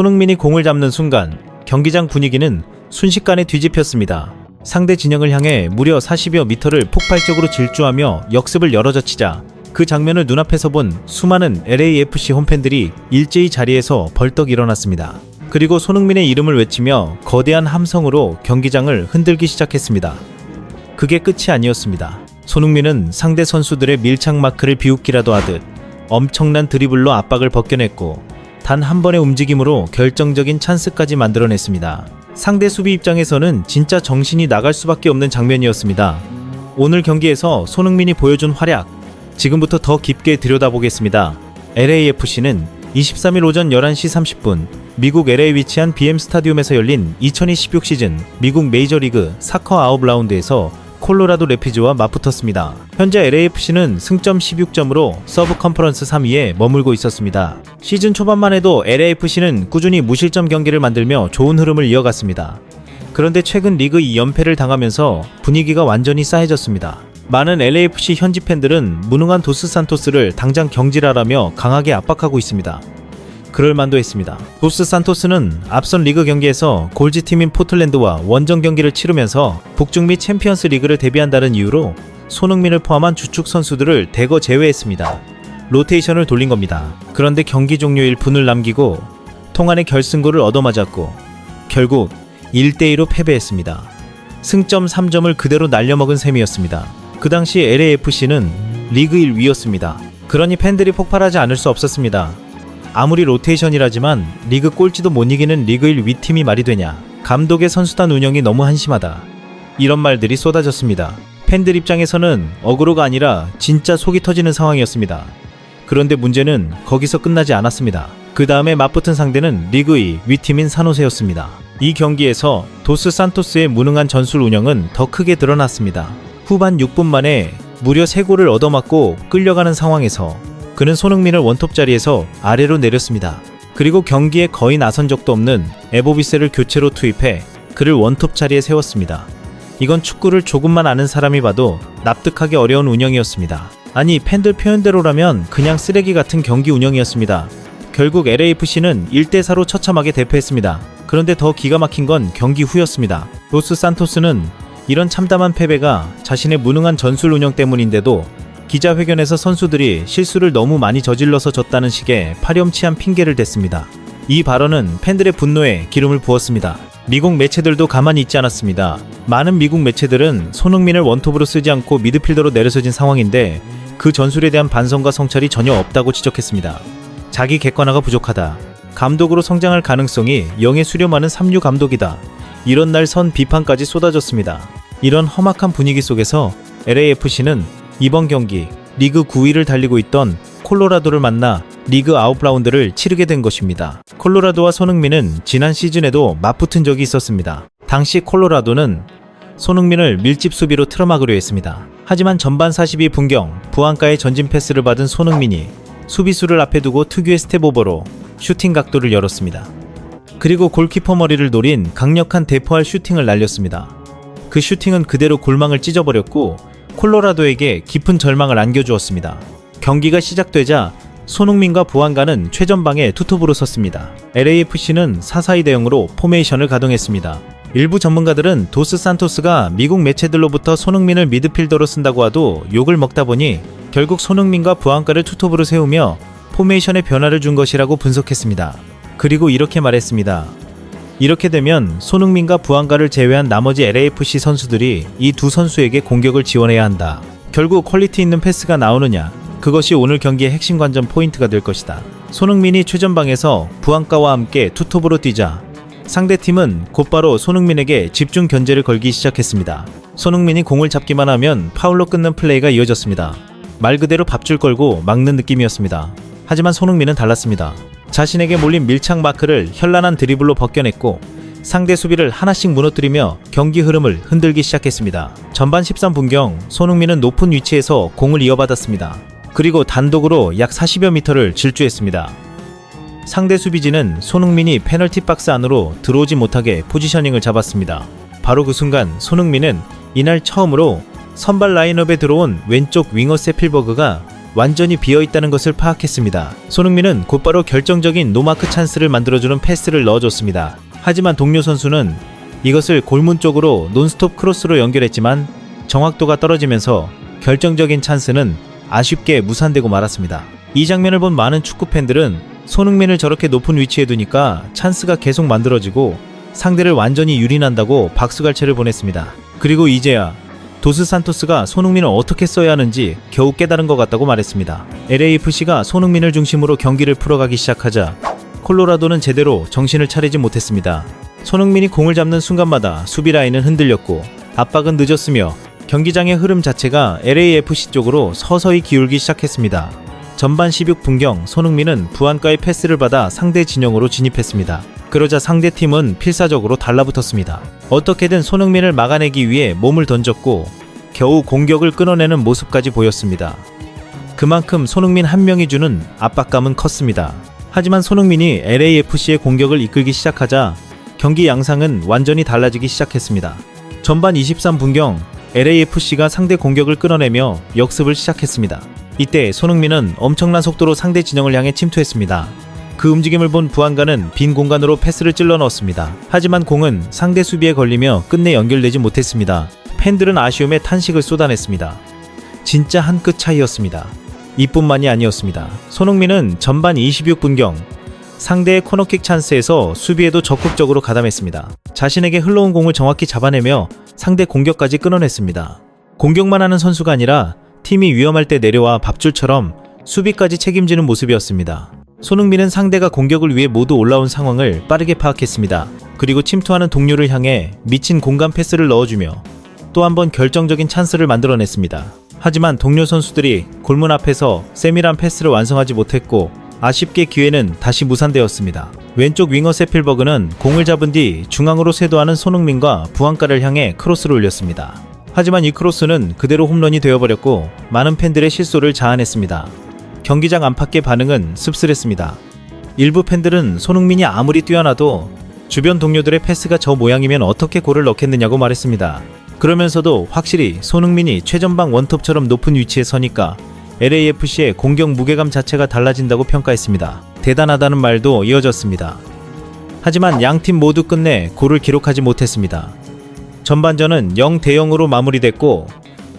손흥민이 공을 잡는 순간 경기장 분위기는 순식간에 뒤집혔습니다. 상대 진영을 향해 무려 40여 미터를 폭발적으로 질주하며 역습을 열어젖히자 그 장면을 눈앞에서 본 수많은 LAFC 홈팬들이 일제히 자리에서 벌떡 일어났습니다. 그리고 손흥민의 이름을 외치며 거대한 함성으로 경기장을 흔들기 시작했습니다. 그게 끝이 아니었습니다. 손흥민은 상대 선수들의 밀착 마크를 비웃기라도 하듯 엄청난 드리블로 압박을 벗겨냈고 단 한 번의 움직임으로 결정적인 찬스까지 만들어냈습니다. 상대 수비 입장에서는 진짜 정신이 나갈 수밖에 없는 장면이었습니다. 오늘 경기에서 손흥민이 보여준 활약, 지금부터 더 깊게 들여다보겠습니다. LAFC는 23일 오전 11시 30분 미국 LA에 위치한 BM 스타디움에서 열린 2026 시즌 미국 메이저리그 사커 아웃 라운드에서 콜로라도 래피즈와 맞붙었습니다. 현재 LAFC는 승점 16점으로 서브 컨퍼런스 3위에 머물고 있었습니다. 시즌 초반만 해도 LAFC는 꾸준히 무실점 경기를 만들며 좋은 흐름을 이어갔습니다. 그런데 최근 리그 2연패를 당하면서 분위기가 완전히 싸해졌습니다. 많은 LAFC 현지 팬들은 무능한 도스 산토스를 당장 경질하라며 강하게 압박하고 있습니다. 그럴 만도 했습니다. 도스 산토스는 앞선 리그 경기에서 골지팀인 포틀랜드와 원정 경기를 치르면서 북중미 챔피언스 리그를 데뷔한다는 이유로 손흥민을 포함한 주축 선수들을 대거 제외했습니다. 로테이션을 돌린 겁니다. 그런데 경기 종료 1분을 남기고 통안의 결승골을 얻어맞았고 결국 1대2로 패배했습니다. 승점 3점을 그대로 날려먹은 셈이었습니다. 그 당시 LAFC는 리그 1위였습니다. 그러니 팬들이 폭발하지 않을 수 없었습니다. 아무리 로테이션이라지만 리그 꼴찌도 못 이기는 리그 1 위팀이 말이 되냐. 감독의 선수단 운영이 너무 한심하다. 이런 말들이 쏟아졌습니다. 팬들 입장에서는 어그로가 아니라 진짜 속이 터지는 상황이었습니다. 그런데 문제는 거기서 끝나지 않았습니다. 그 다음에 맞붙은 상대는 리그 2 위팀인 산호세였습니다. 이 경기에서 도스 산토스의 무능한 전술 운영은 더 크게 드러났습니다. 후반 6분 만에 무려 3골을 얻어맞고 끌려가는 상황에서 그는 손흥민을 원톱 자리에서 아래로 내렸습니다. 그리고 경기에 거의 나선 적도 없는 에보비세를 교체로 투입해 그를 원톱 자리에 세웠습니다. 이건 축구를 조금만 아는 사람이 봐도 납득하기 어려운 운영이었습니다. 아니 팬들 표현대로라면 그냥 쓰레기 같은 경기 운영이었습니다. 결국 LAFC는 1대4로 처참하게 대패했습니다. 그런데 더 기가 막힌 건 경기 후였습니다. 도스 산토스는 이런 참담한 패배가 자신의 무능한 전술 운영 때문인데도 기자회견에서 선수들이 실수를 너무 많이 저질러서 졌다는 식의 파렴치한 핑계를 댔습니다. 이 발언은 팬들의 분노에 기름을 부었습니다. 미국 매체들도 가만히 있지 않았습니다. 많은 미국 매체들은 손흥민을 원톱으로 쓰지 않고 미드필더로 내려서진 상황인데 그 전술에 대한 반성과 성찰이 전혀 없다고 지적했습니다. 자기 객관화가 부족하다. 감독으로 성장할 가능성이 0에 수렴하는 3류 감독이다. 이런 날 선 비판까지 쏟아졌습니다. 이런 험악한 분위기 속에서 LAFC는 이번 경기 리그 9위를 달리고 있던 콜로라도를 만나 리그 아웃 라운드를 치르게 된 것입니다. 콜로라도와 손흥민은 지난 시즌에도 맞붙은 적이 있었습니다. 당시 콜로라도는 손흥민을 밀집 수비로 틀어막으려 했습니다. 하지만 전반 42분경 부안가의 전진 패스를 받은 손흥민이 수비수를 앞에 두고 특유의 스텝 오버로 슈팅 각도를 열었습니다. 그리고 골키퍼 머리를 노린 강력한 대포할 슈팅을 날렸습니다. 그 슈팅은 그대로 골망을 찢어버렸고 콜로라도에게 깊은 절망을 안겨주었습니다. 경기가 시작되자 손흥민과 부안가는 최전방에 투톱으로 섰습니다. LAFC는 4-4-2 대응으로 포메이션을 가동했습니다. 일부 전문가들은 도스 산토스가 미국 매체들로부터 손흥민을 미드필더로 쓴다고 하도 욕을 먹다 보니 결국 손흥민과 부안가를 투톱으로 세우며 포메이션에 변화를 준 것이라고 분석했습니다. 그리고 이렇게 말했습니다. 이렇게 되면 손흥민과 부안가를 제외한 나머지 LAFC 선수들이 이 두 선수에게 공격을 지원해야 한다. 결국 퀄리티 있는 패스가 나오느냐, 그것이 오늘 경기의 핵심 관전 포인트가 될 것이다. 손흥민이 최전방에서 부안가와 함께 투톱으로 뛰자 상대팀은 곧바로 손흥민에게 집중 견제를 걸기 시작했습니다. 손흥민이 공을 잡기만 하면 파울로 끊는 플레이가 이어졌습니다. 말 그대로 밥줄 걸고 막는 느낌이었습니다. 하지만 손흥민은 달랐습니다. 자신에게 몰린 밀착 마크를 현란한 드리블로 벗겨냈고 상대 수비를 하나씩 무너뜨리며 경기 흐름을 흔들기 시작했습니다. 전반 13분경 손흥민은 높은 위치에서 공을 이어받았습니다. 그리고 단독으로 약 40여 미터를 질주했습니다. 상대 수비진은 손흥민이 페널티 박스 안으로 들어오지 못하게 포지셔닝을 잡았습니다. 바로 그 순간 손흥민은 이날 처음으로 선발 라인업에 들어온 왼쪽 윙어 세필버그가 완전히 비어있다는 것을 파악했습니다. 손흥민은 곧바로 결정적인 노마크 찬스를 만들어주는 패스를 넣어줬습니다. 하지만 동료 선수는 이것을 골문 쪽으로 논스톱 크로스로 연결했지만 정확도가 떨어지면서 결정적인 찬스는 아쉽게 무산되고 말았습니다. 이 장면을 본 많은 축구 팬들은 손흥민을 저렇게 높은 위치에 두니까 찬스가 계속 만들어지고 상대를 완전히 유린한다고 박수갈채를 보냈습니다. 그리고 이제야 도스 산토스가 손흥민을 어떻게 써야 하는지 겨우 깨달은 것 같다고 말했습니다. LAFC가 손흥민을 중심으로 경기를 풀어가기 시작하자 콜로라도는 제대로 정신을 차리지 못했습니다. 손흥민이 공을 잡는 순간마다 수비 라인은 흔들렸고 압박은 늦었으며 경기장의 흐름 자체가 LAFC 쪽으로 서서히 기울기 시작했습니다. 전반 16분경 손흥민은 부안가의 패스를 받아 상대 진영으로 진입했습니다. 그러자 상대팀은 필사적으로 달라붙었습니다. 어떻게든 손흥민을 막아내기 위해 몸을 던졌고 겨우 공격을 끊어내는 모습까지 보였습니다. 그만큼 손흥민 한 명이 주는 압박감은 컸습니다. 하지만 손흥민이 LAFC의 공격을 이끌기 시작하자 경기 양상은 완전히 달라지기 시작했습니다. 전반 23분경 LAFC가 상대 공격을 끊어내며 역습을 시작했습니다. 이때 손흥민은 엄청난 속도로 상대 진영을 향해 침투했습니다. 그 움직임을 본 부안가는 빈 공간으로 패스를 찔러 넣었습니다. 하지만 공은 상대 수비에 걸리며 끝내 연결되지 못했습니다. 팬들은 아쉬움에 탄식을 쏟아냈습니다. 진짜 한 끗 차이였습니다. 이뿐만이 아니었습니다. 손흥민은 전반 26분경 상대의 코너킥 찬스에서 수비에도 적극적으로 가담했습니다. 자신에게 흘러온 공을 정확히 잡아내며 상대 공격까지 끊어냈습니다. 공격만 하는 선수가 아니라 팀이 위험할 때 내려와 밥줄처럼 수비까지 책임지는 모습이었습니다. 손흥민은 상대가 공격을 위해 모두 올라온 상황을 빠르게 파악했습니다. 그리고 침투하는 동료를 향해 미친 공간 패스를 넣어주며 또 한 번 결정적인 찬스를 만들어냈습니다. 하지만 동료 선수들이 골문 앞에서 세밀한 패스를 완성하지 못했고 아쉽게 기회는 다시 무산되었습니다. 왼쪽 윙어 세필버그는 공을 잡은 뒤 중앙으로 쇄도하는 손흥민과 부안가를 향해 크로스를 올렸습니다. 하지만 이 크로스는 그대로 홈런이 되어버렸고 많은 팬들의 실소를 자아냈습니다. 경기장 안팎의 반응은 씁쓸했습니다. 일부 팬들은 손흥민이 아무리 뛰어나도 주변 동료들의 패스가 저 모양이면 어떻게 골을 넣겠느냐고 말했습니다. 그러면서도 확실히 손흥민이 최전방 원톱처럼 높은 위치에 서니까 LAFC의 공격 무게감 자체가 달라진다고 평가했습니다. 대단하다는 말도 이어졌습니다. 하지만 양팀 모두 끝내 골을 기록하지 못했습니다. 전반전은 0대0으로 마무리됐고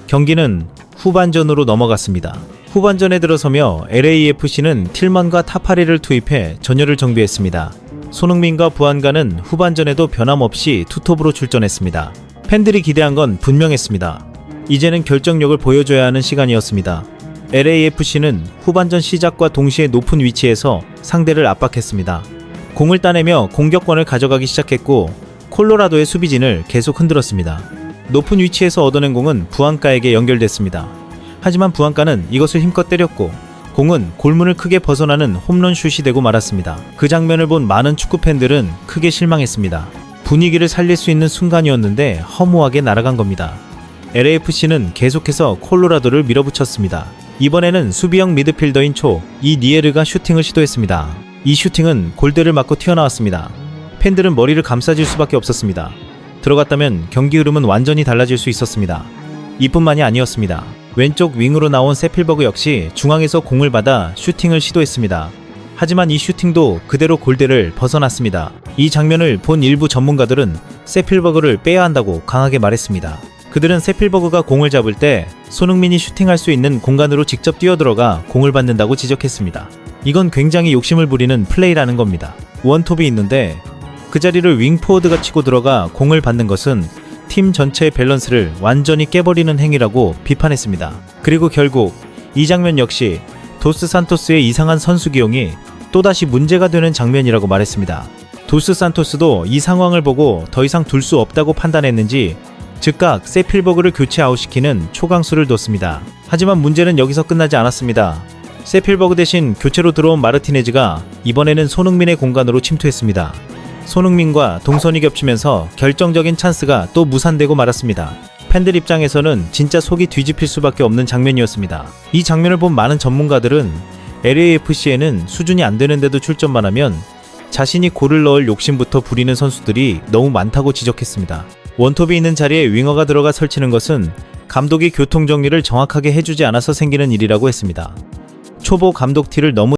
경기는 후반전으로 넘어갔습니다. 후반전에 들어서며 LAFC는 틸먼과 타파리를 투입해 전열을 정비했습니다. 손흥민과 부안가는 후반전에도 변함없이 투톱으로 출전했습니다. 팬들이 기대한 건 분명했습니다. 이제는 결정력을 보여줘야 하는 시간이었습니다. LAFC는 후반전 시작과 동시에 높은 위치에서 상대를 압박했습니다. 공을 따내며 공격권을 가져가기 시작했고 콜로라도의 수비진을 계속 흔들었습니다. 높은 위치에서 얻어낸 공은 부안가에게 연결됐습니다. 하지만 부안가는 이것을 힘껏 때렸고 공은 골문을 크게 벗어나는 홈런슛이 되고 말았습니다. 그 장면을 본 많은 축구팬들은 크게 실망했습니다. 분위기를 살릴 수 있는 순간이었는데 허무하게 날아간 겁니다. LAFC는 계속해서 콜로라도를 밀어붙였습니다. 이번에는 수비형 미드필더인 이 니에르가 슈팅을 시도했습니다. 이 슈팅은 골대를 맞고 튀어나왔습니다. 팬들은 머리를 감싸질 수밖에 없었습니다. 들어갔다면 경기 흐름은 완전히 달라질 수 있었습니다. 이뿐만이 아니었습니다. 왼쪽 윙으로 나온 세필버그 역시 중앙에서 공을 받아 슈팅을 시도했습니다. 하지만 이 슈팅도 그대로 골대를 벗어났습니다. 이 장면을 본 일부 전문가들은 세필버그를 빼야 한다고 강하게 말했습니다. 그들은 세필버그가 공을 잡을 때 손흥민이 슈팅할 수 있는 공간으로 직접 뛰어들어가 공을 받는다고 지적했습니다. 이건 굉장히 욕심을 부리는 플레이라는 겁니다. 원톱이 있는데 그 자리를 윙포워드가 치고 들어가 공을 받는 것은 팀 전체의 밸런스를 완전히 깨버리는 행위라고 비판했습니다. 그리고 결국 이 장면 역시 도스 산토스의 이상한 선수 기용이 또다시 문제가 되는 장면이라고 말했습니다. 도스 산토스도 이 상황을 보고 더 이상 둘 수 없다고 판단했는지 즉각 세필버그를 교체 아웃시키는 초강수를 뒀습니다. 하지만 문제는 여기서 끝나지 않았습니다. 세필버그 대신 교체로 들어온 마르티네즈가 이번에는 손흥민의 공간으로 침투했습니다. 손흥민과 동선이 겹치면서 결정적인 찬스가 또 무산되고 말았습니다. 팬들 입장에서는 진짜 속이 뒤집힐 수밖에 없는 장면이었습니다. 이 장면을 본 많은 전문가들은 LAFC에는 수준이 안 되는데도 출전만 하면 자신이 골을 넣을 욕심부터 부리는 선수들이 너무 많다고 지적했습니다. 원톱이 있는 자리에 윙어가 들어가 설치는 것은 감독이 교통정리를 정확하게 해주지 않아서 생기는 일이라고 했습니다. 초보 감독 티를 너무